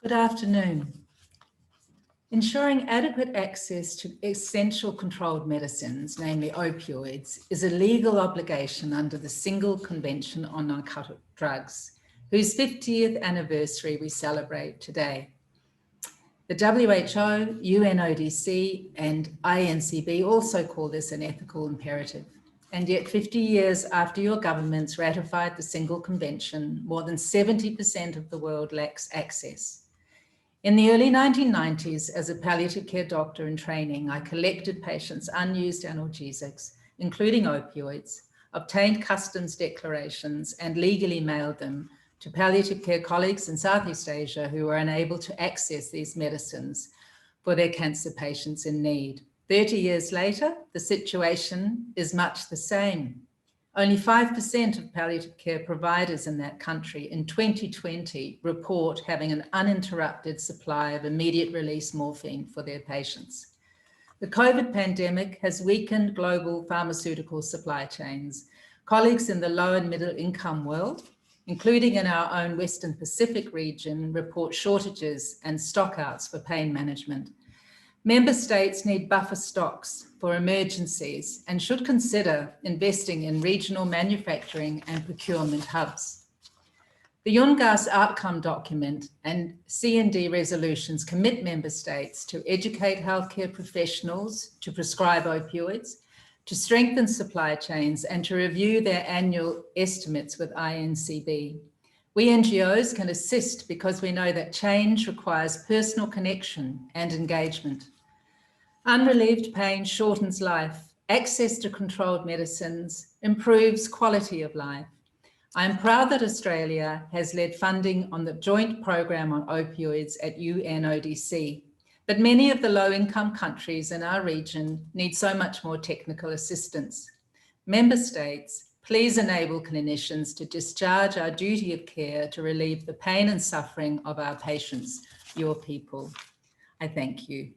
Good afternoon. Ensuring adequate access to essential controlled medicines, namely opioids, is a legal obligation under the Single Convention on Narcotic Drugs, whose 50th anniversary we celebrate today. The WHO, UNODC, and INCB also call this an ethical imperative. And yet 50 years after your governments ratified the Single Convention, more than 70% of the world lacks access. In the early 1990s, as a palliative care doctor in training, I collected patients' unused analgesics, including opioids, obtained customs declarations, and legally mailed them to palliative care colleagues in Southeast Asia who were unable to access these medicines for their cancer patients in need. 30 years later, the situation is much the same. Only 5% of palliative care providers in that country in 2020 report having an uninterrupted supply of immediate release morphine for their patients. The COVID pandemic has weakened global pharmaceutical supply chains. Colleagues in the low and middle income world, including in our own Western Pacific region, report shortages and stockouts for pain management. Member states need buffer stocks for emergencies and should consider investing in regional manufacturing and procurement hubs. The UNGAS outcome document and C&D resolutions commit member states to educate healthcare professionals to prescribe opioids, to strengthen supply chains, and to review their annual estimates with INCB. We NGOs can assist because we know that change requires personal connection and engagement. Unrelieved pain shortens life. Access to controlled medicines improves quality of life. I am proud that Australia has led funding on the joint program on opioids at UNODC, but many of the low-income countries in our region need so much more technical assistance. Member states, please enable clinicians to discharge our duty of care to relieve the pain and suffering of our patients, your people. I thank you.